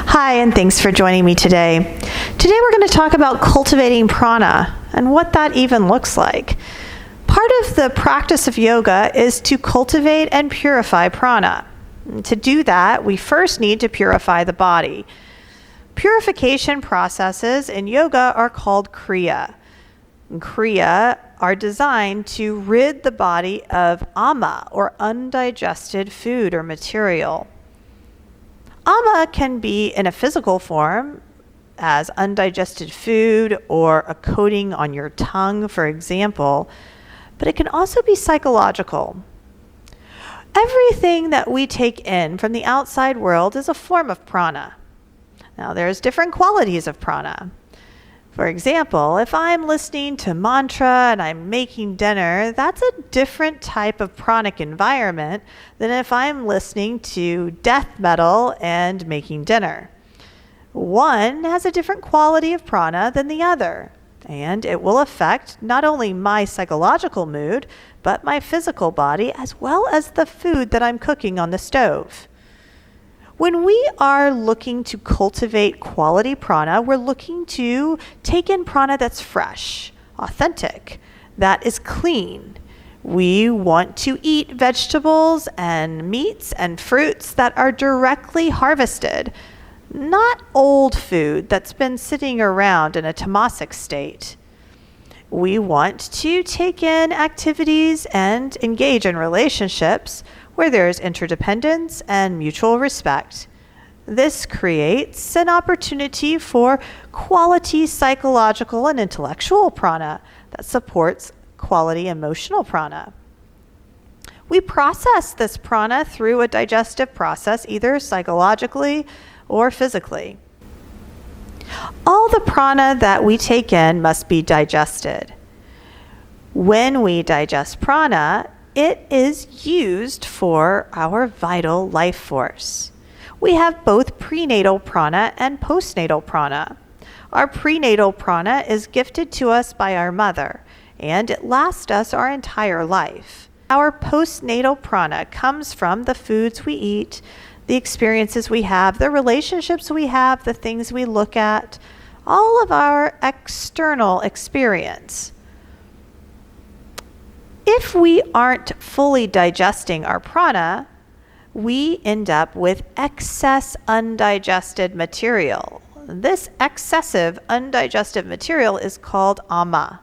Hi, and thanks for joining me today. Today we're going to talk about cultivating prana and what that even looks like. Part of the practice of yoga is to cultivate and purify prana. To do that, we first need to purify the body. Purification processes in yoga are called kriya. Kriya are designed to rid the body of ama, or undigested food or material. Ama can be in a physical form as undigested food or a coating on your tongue, for example, but it can also be psychological. Everything that we take in from the outside world is a form of prana. Now, there's different qualities of prana. For example, if I'm listening to mantra and I'm making dinner, that's a different type of pranic environment than if I'm listening to death metal and making dinner. One has a different quality of prana than the other, and it will affect not only my psychological mood, but my physical body, as well as the food that I'm cooking on the stove. When we are looking to cultivate quality prana, we're looking to take in prana that's fresh, authentic, that is clean. We want to eat vegetables and meats and fruits that are directly harvested, not old food that's been sitting around in a tamasic state. We want to take in activities and engage in relationships where there's interdependence and mutual respect. This creates an opportunity for quality psychological and intellectual prana that supports quality emotional prana. We process this prana through a digestive process, either psychologically or physically. All the prana that we take in must be digested. When we digest prana, it is used for our vital life force. We have both prenatal prana and postnatal prana. Our prenatal prana is gifted to us by our mother, and it lasts us our entire life. Our postnatal prana comes from the foods we eat, the experiences we have, the relationships we have, the things we look at, all of our external experience. If we aren't fully digesting our prana, we end up with excess undigested material. This excessive undigested material is called ama.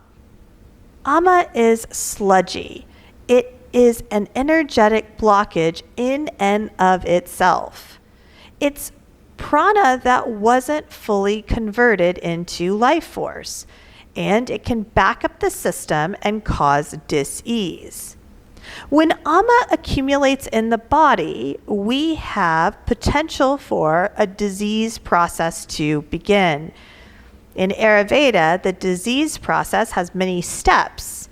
Ama is sludgy. It is an energetic blockage in and of itself. It's prana that wasn't fully converted into life force, and it can back up the system and cause dis-ease. When ama accumulates in the body, we have potential for a disease process to begin. In Ayurveda, the disease process has many steps,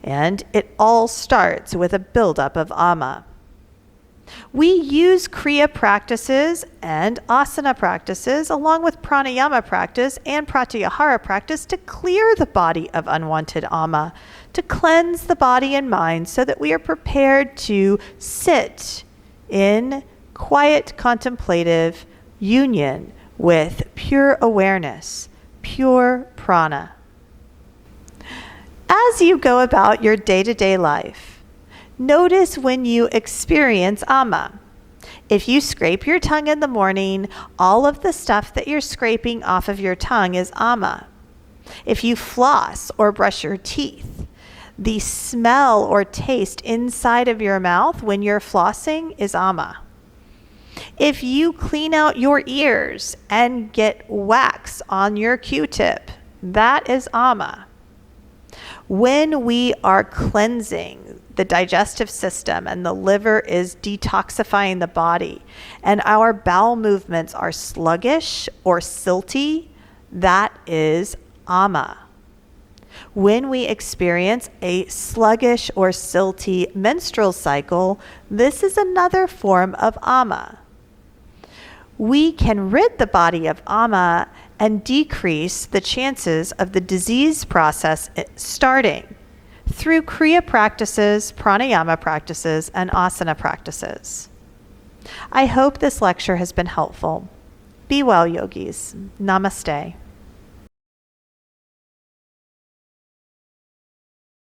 and it all starts with a buildup of ama. We use kriya practices and asana practices along with pranayama practice and pratyahara practice to clear the body of unwanted ama, to cleanse the body and mind so that we are prepared to sit in quiet contemplative union with pure awareness, pure prana. As you go about your day-to-day life, notice when you experience ama. If you scrape your tongue in the morning, all of the stuff that you're scraping off of your tongue is ama. If you floss or brush your teeth, the smell or taste inside of your mouth when you're flossing is ama. If you clean out your ears and get wax on your Q-tip, that is ama. When we are cleansing the digestive system and the liver is detoxifying the body and our bowel movements are sluggish or silty, that is ama. When we experience a sluggish or silty menstrual cycle, this is another form of ama. We can rid the body of ama and decrease the chances of the disease process starting through kriya practices, pranayama practices, and asana practices. I hope this lecture has been helpful. Be well, yogis. Namaste.